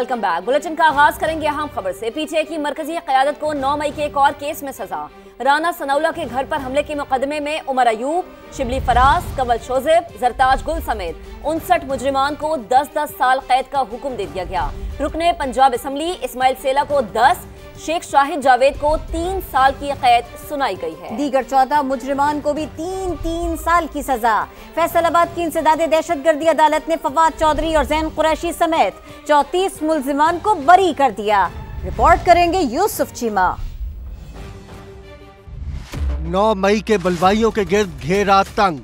Welcome back. Bulletin का आगाज करेंगे अहम खबर से। पीटीआई की मरकजी क़यादत को 9 मई के एक और केस में सजा। राना सनाउल्लाह के घर पर हमले के मुकदमे में उमर अयूब, शिबली फराज, कंवल शोजेब, जरताज गुल समेत 59 मुजरिमान को 10-10 साल कैद का हुक्म दे दिया गया। रुकने पंजाब असम्बली इस्माइल सेला को 10, शेख शाहिद जावेद को 3 साल की कैद सुनाई गई है। दीगर 14 मुजरिमान को भी 3-3 साल की सजा। फैसलाबाद की इंसदादे दहशतगर्दी अदालत ने फवाद चौधरी और जैन कुरैशी समेत 34 मुलजिमान को बरी कर दिया। रिपोर्ट करेंगे यूसुफ चीमा। 9 मई के बलवाइयों के गिर्द घेरा तंग।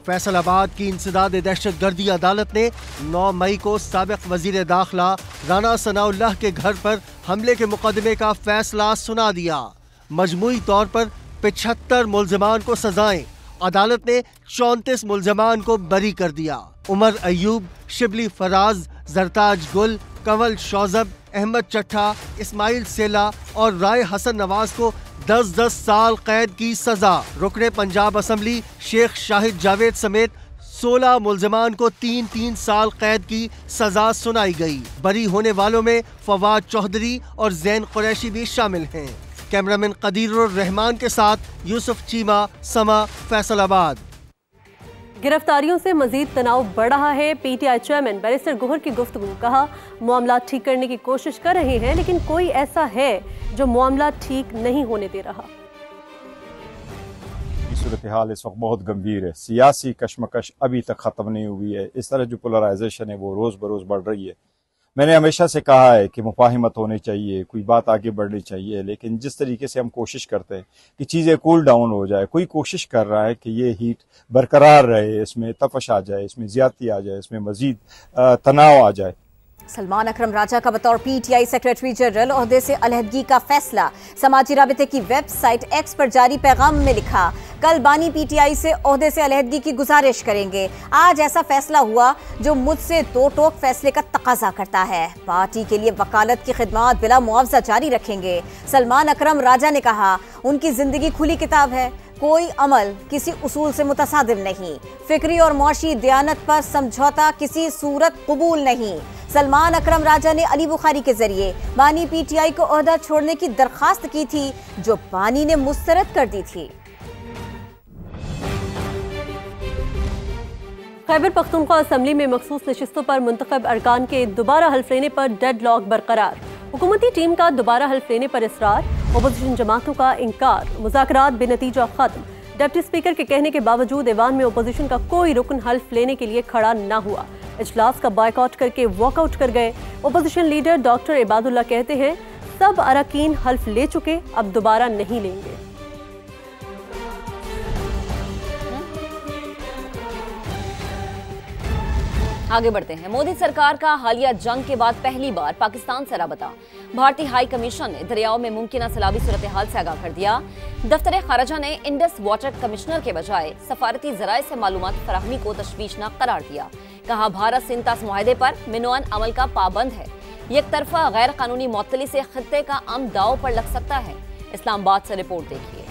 फैसलाबाद की इंसदादे दहशतगर्दी अदालत ने 9 मई को साबिक वजीर दाखिला राना सनाउल्लाह के घर पर हमले के मुकदमे का फैसला सुना दिया। मजमूई तौर पर 75 मुलजमान को सजाएं। अदालत ने 34 मुलजमान को बरी कर दिया। उमर अयूब, शिबली फराज, जरताज गुल, कंवल शौजब, अहमद चट्ठा, इस्माइल सेला और राय हसन नवाज को 10-10 साल कैद की सजा। रुकने पंजाब असम्बली शेख शाहिद जावेद समेत 16 मुलजमान को 3-3 साल कैद की सजा सुनाई गई। बरी होने वालों में फवाद चौधरी और जैन कुरैशी भी शामिल हैं। कैमरामैन कदीरुर रहमान के साथ यूसुफ चीमा, समा, फैसलाबाद। गिरफ्तारियों से मजीद तनाव बढ़ रहा है। पीटीआई चेयरमैन बैरिस्टर गोहर की गुफ्तगू। कहा, मामला ठीक करने की कोशिश कर रहे हैं, लेकिन कोई ऐसा है जो मामला ठीक नहीं होने दे रहा। सूरत हाल इस वक्त बहुत गंभीर है। सियासी कशमकश अभी तक ख़त्म नहीं हुई है। इस तरह जो पोलराइजेशन है वो रोज़ बरोज़ बढ़ रही है। मैंने हमेशा से कहा है कि मुफाहिमत होनी चाहिए, कोई बात आगे बढ़नी चाहिए, लेकिन जिस तरीके से हम कोशिश करते हैं कि चीज़ें कूल डाउन हो जाए, कोई कोशिश कर रहा है कि ये हीट बरकरार रहे, इसमें तपश आ जाए, इसमें ज़्यादती आ जाए, इसमें मज़ीद तनाव आ जाए। सलमान अकरम राजा का बतौर पीटीआई सेक्रेटरी जनरल ओहदे से अलहदगी का फैसला। समाजी राबिते की वेबसाइट एक्स पर जारी पैगाम में लिखा, कल बानी पीटीआई से ओहदे से अलहदगी की गुजारिश करेंगे। आज ऐसा फैसला हुआ जो मुझसे दो टोक फैसले का तकाजा करता है। पार्टी के लिए वकालत की खिदमात बिला मुआवजा जारी रखेंगे। सलमान अकरम राजा ने कहा, उनकी जिंदगी खुली किताब है, कोई अमल किसी उसूल से मुतसादिम नहीं। फिक्री और मुआशी दियानत पर समझौता किसी सूरत कबूल नहीं। सलमान अकरम राजा ने अली बुखारी के जरिए बानी पीटीआई को ओहदा छोड़ने की दरखास्त की थी, जो बानी ने मुस्तरद कर दी थी। खैबर पख्तूनख्वा असम्बली में मखसूस नशिस्तों पर मुंतखब अरकान के दोबारा हल्फ लेने पर डेड लॉक बरकरार। हुकूमती टीम का दोबारा हल्फ लेने पर इसरार, अपोजिशन जमातों का इंकार। मुज़ाकरात बेनतीजा खत्म। डिप्टी स्पीकर के कहने के बावजूद ऐवान में अपोजिशन का कोई रुकन हल्फ लेने के लिए खड़ा न हुआ। इजलास का बायकॉट करके वॉकआउट कर गए। अपोजिशन लीडर डॉक्टर इबादुल्ला कहते हैं, सब अरकान हल्फ ले चुके, अब दोबारा नहीं लेंगे। आगे बढ़ते हैं। मोदी सरकार का हालिया जंग के बाद पहली बार पाकिस्तान से राबता। भारतीय हाई कमीशन ने दरियाओं में मुमकिन सैलाबी सूरत हाल से आगाह कर दिया। दफ्तर खारजा ने इंडस वाटर कमिश्नर के बजाय सफारती जराए से मालूमात फराहमी को तशवीशनाक करार दिया। कहा, भारत सिंध तास मुआहदे पर मिनोअन अमल का पाबंद है। एक तरफा गैर कानूनी मुअत्तली से खित्ते का अमन दाव पर लग सकता है। इस्लामाबाद से रिपोर्ट देखिए।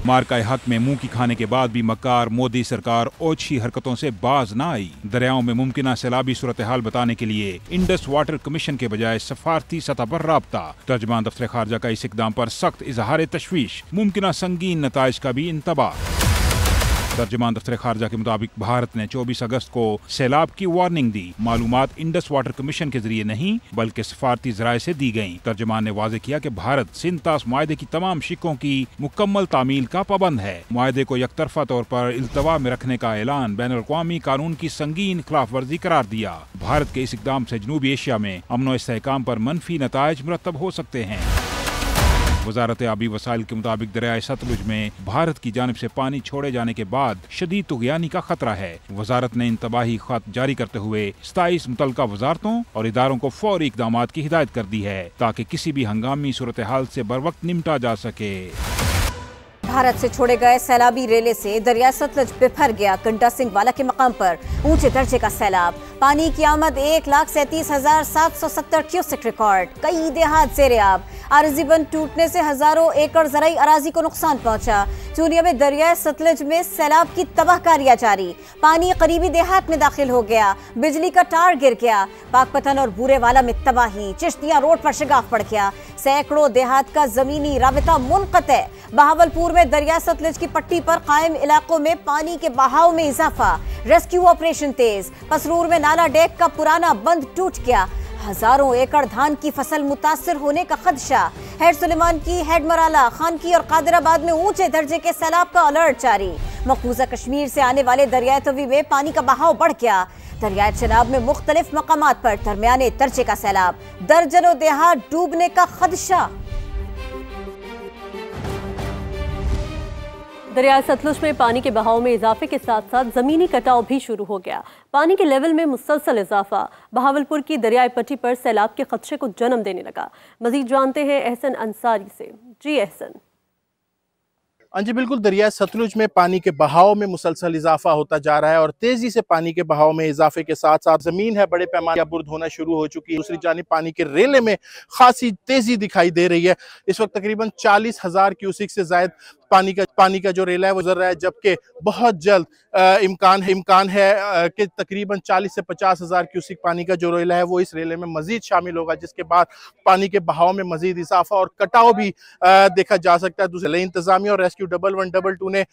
मार्का हक में मुंह की खाने के बाद भी मक्कार मोदी सरकार ओछी हरकतों से बाज न आई। दरियाओं में मुमकिन सैलाबी सूरत हाल बताने के लिए इंडस वाटर कमीशन के बजाय सफारती सतह पर राब्ता। तर्जमान दफ्तर खारजा का इस इकदाम पर सख्त इजहार तशवीश, मुमकिन संगीन नताइज का भी इंतबाह। तर्जमान दफ्तर खारजा के मुताबिक भारत ने 24 अगस्त को सैलाब की वार्निंग दी। मालूमात इंडस वाटर कमीशन के जरिए नहीं बल्कि सफारती जराए से दी गयी। तर्जमान ने वाजे किया कि भारत सिंध तास मुआहदे की तमाम शिकों की मुकम्मल तामील का पाबंद है। मुआहदे को यकतरफा तौर पर इल्तवा में रखने का ऐलान बैन अल-अक़वामी कानून की संगीन खिलाफ वर्जी करार दिया। भारत के इस इकदाम से जनूबी एशिया में अमन व इस्तेहकाम पर मनफी नताइज मुरतब हो सकते हैं। वजारत आबी वसाइल के मुताबिक दरियाए सतलुज में भारत की जानिब से पानी छोड़े जाने के बाद शदीद तुग़यानी का खतरा है। वजारत ने इंतबाही खत जारी करते हुए 27 मुतल्लिका वजारतों और इदारों को फौरी इक़दामात की हिदायत कर दी है, ताकि किसी भी हंगामी सूरत हाल से बर वक्त निपटा जा सके। भारत से छोड़े गए सैलाबी रेले से दरिया सतलुज बिफर गया। गंडा सिंह वाला के मकाम पर ऊंचे दर्जे का सैलाब। पानी की आमद 1,37,770 क्यूसेक रिकॉर्ड। कई देहात ज़ेरे आब। आरज़ी बंद टूटने से हजारों एकड़ ज़राई अराजी को नुकसान पहुंचा। चूनिया में दरियाए सतलुज में सैलाब की तबाहकारियां जारी। पानी करीबी देहात में दाखिल हो गया, बिजली का तार गिर गया। पाकपतन और बूरेवाला में तबाही, चिश्तिया रोड पर शिगाफ पड़ गया। सैकड़ों देहात का जमीनी राबिता मुनक़ते। बहावलपुर में दरिया सतलुज की पट्टी पर कायम इलाकों में पानी के बहाव में इजाफा, रेस्क्यू ऑपरेशन तेज। पसरूर में नाला डेक का पुराना बंद टूट गया, हजारों एकड़ धान की फसल मुतासिर होने का खदशा। हेड सुलेमान की, हेड मराला, खानकी और कादिराबाद में ऊंचे दर्जे के सैलाब का अलर्ट जारी। मकबूजा कश्मीर से आने वाले दरियाए तवी में पानी का बहाव बढ़ गया। दरियाए चनाब में मुख्तलिफ मकामात पर दरमियाने दर्जे का सैलाब, दर्जनों देहात डूबने का खदशा। दरिया सतलुज में पानी के बहाव में इजाफे के साथ साथ जमीनी कटाव भी शुरू हो गया। पानी के लेवल में मुसलसल इजाफा बहावलपुर की दरियाई पट्टी पर सैलाब के खदशे को जन्म देने लगा। मजीद जानते हैं एहसन अंसारी से। जी एहसन। जी बिल्कुल, दरिया सतलुज में पानी के बहाव में मुसलसल इजाफा होता जा रहा है और तेजी से पानी के बहाव में इजाफे के साथ साथ जमीन है बड़े पैमाने पर बुर्द होना शुरू हो चुकी है। दूसरी जानिब पानी के रेले में खासी तेजी दिखाई दे रही है। इस वक्त तकरीबन 40,000 क्यूसिक से जायद पानी का जो रेला है वो गुजर रहा है, जबकि बहुत जल्द इम्कान है कि तकरीबन 40 से 50,000 क्यूसिक पानी का जो रेला है वो इस रेले में मजीद शामिल होगा, जिसके बाद पानी के बहाव में मजीद इजाफा और कटाव भी देखा जा सकता है। दूसरे इंतजामिया और रेस्क्यू 1112 ने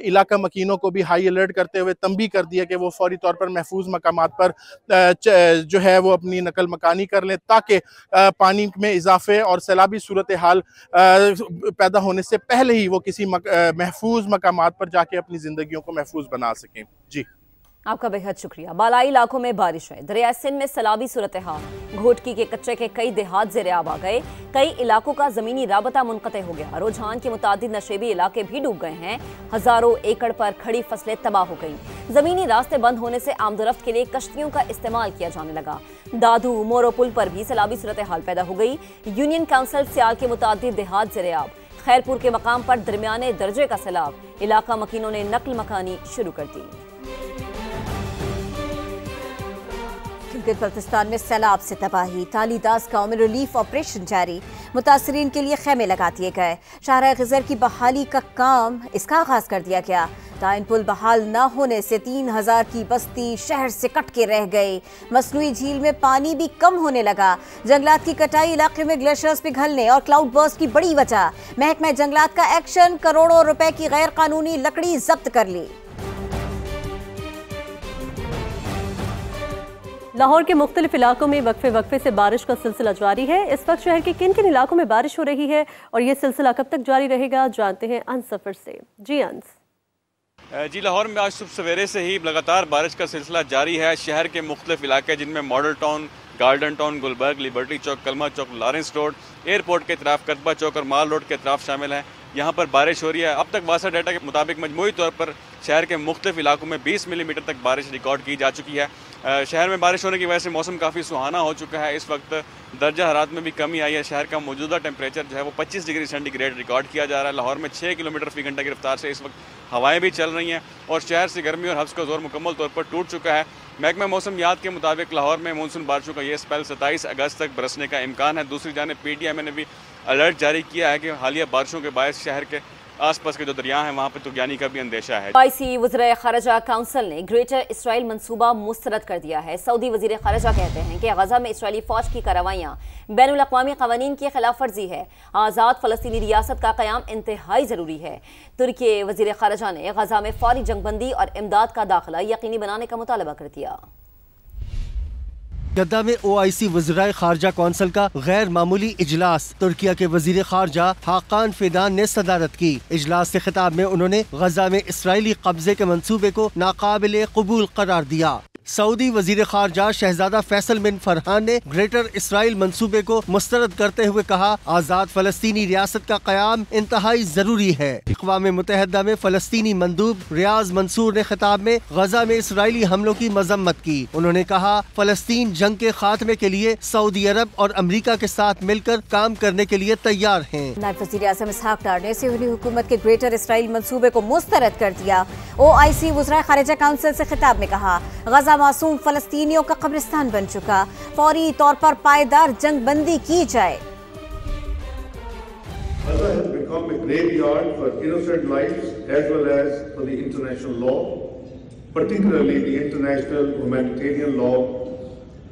इलाका मकीनों को भी हाई अलर्ट करते हुए तंबी कर दिया कि वो फौरी तौर पर महफूज मकामात पर जो है वो अपनी नकल मकानी कर लें, ताकि पानी में इजाफे और सैलाबी सूरत हाल पैदा होने से पहले ही वो किसी महफूज मकामात पर जाके अपनी जिंदगियों को महफूज बना सकें। जी आपका बेहद शुक्रिया। बालाई इलाकों में बारिश है, दरिया सिंध में सैलाबी सूरत हाल, घोटकी के कच्चे के कई देहात ज़ेरे-आब आ गए, कई इलाकों का जमीनी राबता मुनक़ते हो गया। रुझान के मुतादिद नशेबी इलाके भी डूब गए हैं, हजारों एकड़ पर खड़ी फसलें तबाह हो गई। जमीनी रास्ते बंद होने से आमदोरफ्त के लिए कश्तियों का इस्तेमाल किया जाने लगा। दादू मोरो पुल पर भी सैलाबी सूरत हाल पैदा हो गई। यूनियन काउंसिल सियाल के मुतादिद देहात ज़ेरे-आब, खैरपुर के मकाम पर दरमियाने दर्जे का सैलाब, इलाका मकीनों ने नकल मकानी शुरू कर दी। गिलगित-बल्तिस्तान में सैलाब से तबाही, तालीदास गांव में रिलीफ ऑपरेशन जारी, मुतासरीन के लिए खेमे लगा दिए गए। शाहराह ग़ज़र की बहाली का काम इसका आगाज कर दिया गया। ताइन पुल बहाल न होने से 3000 की बस्ती शहर से कट के रह गई। मसनूई झील में पानी भी कम होने लगा। जंगलात की कटाई, इलाके में ग्लेशियर्स पिघलने और क्लाउड बर्स्ट की बड़ी वजह। महकमा जंगलात का एक्शन, करोड़ों रुपए की गैर कानूनी लकड़ी जब्त कर ली। लाहौर के मुख्तलिफ इलाकों में वक्फे से बारिश का सिलसिला जारी है। इस वक्त शहर के किन किन इलाकों में बारिश हो रही है और ये सिलसिला कब तक जारी रहेगा, जानते हैं अनसफर से। जी अंस। जी लाहौर में आज सुबह सवेरे से ही लगातार बारिश का सिलसिला जारी है। शहर के मुख्तलिफ इलाके जिनमें Model Town, Garden Town, Gulberg, Liberty Chowk, Kalma Chowk, Lawrence road, airport के तरफ कतबा चौक और माल रोड के तरफ शामिल हैं। यहाँ पर बारिश हो रही है। अब तक वासा डाटा के मुताबिक मजमूई तौर पर शहर के मुख्तलिफ इलाकों में 20 मिलीमीटर तक बारिश रिकॉर्ड की जा चुकी है। शहर में बारिश होने की वजह से मौसम काफ़ी सुहाना हो चुका है। इस वक्त दर्जा हरारत में भी कमी आई है। शहर का मौजूदा टेम्परेचर जो है वो 25 डिग्री सेंटीग्रेड रिकॉर्ड किया जा रहा है। लाहौर में 6 किलोमीटर फी घंटा की रफ्तार से इस वक्त हवाएं भी चल रही हैं और शहर से गर्मी और हब्स का जोर मुकम्मल तौर पर टूट चुका है। महकमा मौसम याद के मुताबिक लाहौर में मानसून बारिशों का ये स्पेल 27 अगस्त तक बरसने का इम्कान है। दूसरी जानिब PTI ने भी अलर्ट जारी किया है कि हालिया बारिशों के बायस शहर के आसपास के जो दरिया हैं वहाँ पर तुगयानी का भी अंदेशा है। OIC वज़ीर ख़ारिजा काउंसिल ने ग्रेटर इसराइल मंसूबा मुस्तरद कर दिया है। सऊदी वज़ीर ख़ारिजा कहते हैं कि गज़ा में इसराइली फ़ौज की कार्रवाइयाँ बैनुल अक़वामी क़वानीन की खिलाफ वर्जी है। आज़ाद फ़लस्तीनी रियासत का क़याम इंतहाई ज़रूरी है। तुर्की वज़ीर ख़ारिजा ने गज़ा में फ़ौरी जंगबंदी और इमदाद का दाखिला यकीनी बनाने का मुतालबा कर दिया। जद्दा में OIC वज़ीराए ख़ारिजा कौंसिल का गैर मामूली इजलास तुर्किया के वज़ीर ख़ारिजा हाकान फिदान ने सदारत की। इजलास से खिताब में उन्होंने गज़ा में इसराइली कब्जे के मंसूबे को नाकाबिले कबूल करार दिया। सऊदी वज़ीर ख़ारिजा शहजादा फैसल बिन फरहान ने ग्रेटर इसराइल मंसूबे को मुस्तरद करते हुए कहा, आज़ाद फ़लस्तीनी रियासत का क़याम इंतहाई ज़रूरी है। अक़वाम मुत्तहिदा में फ़लस्तीनी मंदूब रियाज मंसूर ने खिताब में गज़ा में इसराइली हमलों की मजम्मत की। उन्होंने कहा, फ़लस्तीन जंग के खात्मे के लिए सऊदी अरब और अमरीका के साथ मिलकर काम करने के लिए तैयार हैं। नायब वज़ीर आज़म इसहाक डार ने सियोनी हुकूमत के ग्रेटर इसराइल मंसूबे को मुस्तरद कर दिया। OIC वज़ीराए ख़ारिजा काउंसिल से खिताब में कहा, गज़ा मासूम फ़लस्तीनियों का कब्रिस्तान बन चुका, फौरी तौर पर पायदार जंग बंदी की जाए। graveyard for innocent lives as well as for the international law, particularly the international humanitarian law.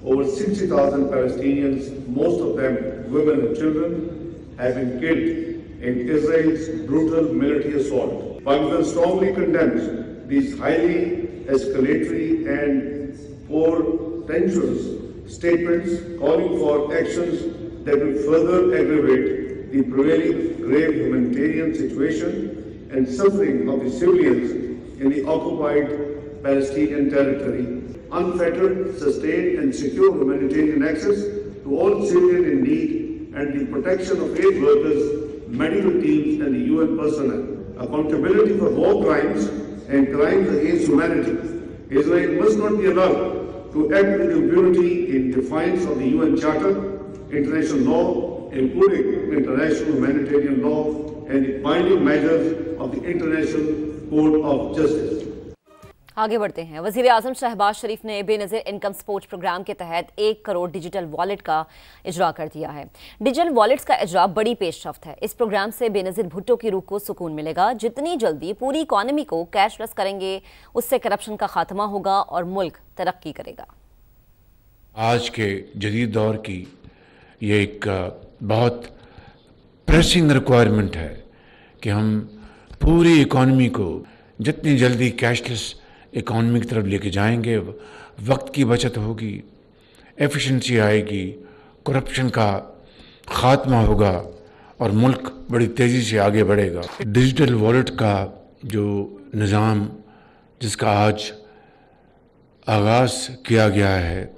Over 60,000 Palestinians, most of them women and children, have been killed in Israel's brutal military assault. Pakistan strongly condemns these highly escalatory and portentous statements calling for actions that will further aggravate the prevailing grave humanitarian situation and suffering of the civilians in the occupied Palestinian territory. Unfettered, sustained and secure humanitarian access to all civilians in need and the protection of aid workers, medical teams and the UN personnel. Accountability for war crimes and crimes against humanity. Israel must not be allowed to act with impunity in defiance of the UN Charter, international law, including international humanitarian law and the binding measures of the International Court of Justice. आगे बढ़ते हैं। वजीर आजम शहबाज शरीफ ने Benazir income support programme के तहत 1 crore digital wallet का इजरा कर दिया है। डिजिटल वॉलेट्स का इजरा बड़ी पेशरफ्त है। इस प्रोग्राम से बेनज़ीर भुट्टो की रूह को सुकून मिलेगा। जितनी जल्दी पूरी इकॉनमी को कैशलेस करेंगे, उससे करप्शन का खात्मा होगा और मुल्क तरक्की करेगा। आज के जदीद दौर की ये एक बहुत प्रेसिंग रिक्वायरमेंट है कि हम पूरी इकॉनमी को जितनी जल्दी कैशलेस इकॉनमी की तरफ लेके जाएंगे, वक्त की बचत होगी, एफिशिएंसी आएगी, करप्शन का खात्मा होगा और मुल्क बड़ी तेज़ी से आगे बढ़ेगा। डिजिटल वॉलेट का जो निज़ाम जिसका आज आगाज़ किया गया है,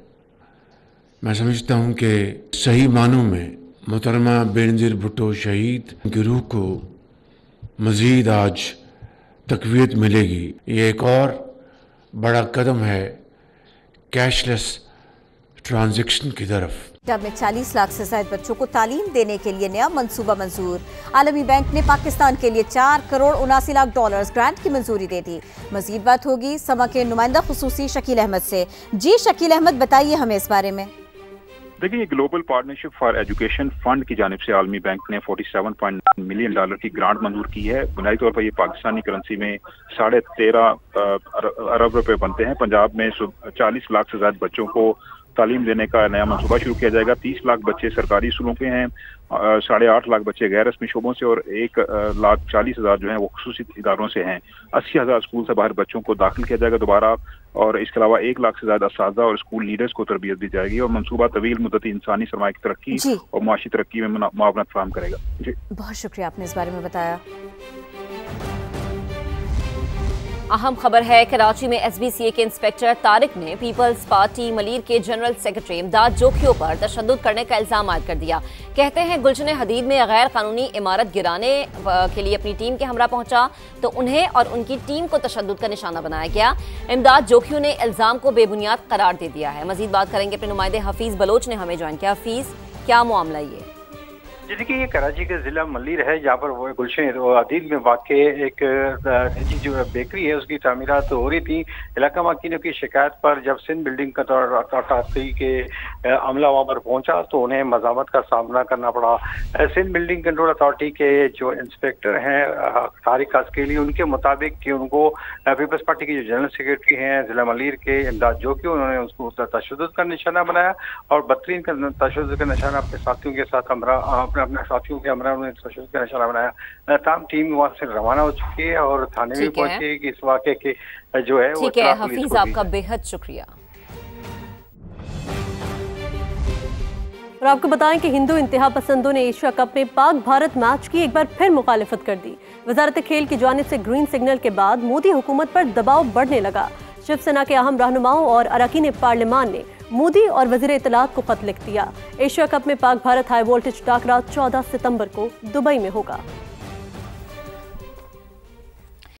मैं समझता हूँ कि सही मानों में मोहतरमा बेनज़ीर भुट्टो शहीद की रूह को मज़ीद आज तक़वियत मिलेगी। ये एक और बड़ा कदम है कैशलेस ट्रांजैक्शन की तरफ। पंजाब में 40 लाख से ज्यादा बच्चों को तालीम देने के लिए नया मंसूबा मंजूर। आलमी बैंक ने पाकिस्तान के लिए 4 करोड़ 79 लाख डॉलर्स ग्रांट की मंजूरी दे दी। मजीद बात होगी समा के नुमाइंदा खुसूसी शकील अहमद से। जी शकील अहमद, बताइए हमें इस बारे में। देखिए, global partnership for education fund की जानिब से आलमी बैंक ने $47.9 मिलियन की ग्रांट मंजूर की है। बुनियादी तौर पर ये पाकिस्तानी करेंसी में 13.5 अरब रुपए बनते हैं। पंजाब में 40 लाख से ज्यादा बच्चों को तालीम देने का नया मंसूबा शुरू किया जाएगा। 30 लाख बच्चे सरकारी स्कूलों के हैं, 8.5 लाख बच्चे गैर रस्मी शोबों से और 1,40,000 जो हैं वो खुसूसी इदारों से हैं। 80,000 स्कूल से बाहर बच्चों को दाखिल किया जाएगा दोबारा, और इसके अलावा 1 लाख से ज्यादा असातिज़ा और स्कूल लीडर्स को तरबियत दी जाएगी। और मंसूबा तवील मुद्दती इंसानी सरमाया की तरक्की और मुआशी तरक्की में मुआवनत फराहम करेगा। जी, बहुत शुक्रिया, आपने इस बारे में बताया। अहम खबर है, कराची में SBCA के इंस्पेक्टर तारिक ने पीपल्स पार्टी मलीर के जनरल सेक्रेटरी इमदाद जोखियों पर तशद्दुद करने का इल्जाम आयद कर दिया। कहते हैं गुलशन हदीद में गैर कानूनी इमारत गिराने के लिए अपनी टीम के हमरा पहुंचा तो उन्हें और उनकी टीम को तशद्दुद का निशाना बनाया गया। इमदाद जोखियों ने इल्जाम को बेबुनियाद करार दे दिया है। मजीद बात करेंगे अपने नुमाइंदे हफीज बलोच ने हमें ज्वाइन किया। हफीज, क्या मामला ये? जैसे कि ये कराची के जिला मलीर है, जहाँ पर वो गुलशन हदीद में वाक़ एक निजी जो बेकरी है उसकी तामीरात हो रही थी। इलाका माकिनों की शिकायत पर जब सिंध बिल्डिंग का अथॉरिटी के अमला वहाँ पर पहुँचा तो उन्हें मज़ामत का सामना करना पड़ा। सिंध बिल्डिंग कंट्रोल अथॉरिटी के जो इंस्पेक्टर हैं तारिक अस्केली, उनके मुताबिक कि उनको पीपल्स पार्टी के जो जनरल सेक्रेटरी हैं जिला मलीर के इमदाद जोखी, उन्होंने उसको तशद्दुद का निशाना बनाया और बदतरीन का तशद्दुद का निशाना अपने साथियों के साथ अपने साथियों के हमरा उन्हें तशद्दुद का निशाना बनाया। तमाम टीम वहाँ से रवाना हो चुकी है और थाने में पहुंची कि इस वाक़े के जो है। ठीक है हफीज, आपका बेहद शुक्रिया। और आपको बताएं कि हिंदू इंतहा पसंदों ने एशिया कप में पाक भारत मैच की एक बार फिर मुखालिफत कर दी। वजारत खेल की जानिब से ग्रीन सिग्नल के बाद मोदी हुकूमत पर दबाव बढ़ने लगा। शिवसेना के अहम रहनुमाओं और अरकान पार्लियामान ने मोदी और वजीर इत्तलात को खत लिख दिया। एशिया कप में पाक भारत हाई वोल्टेज टाकरा 14 सितंबर को दुबई में होगा।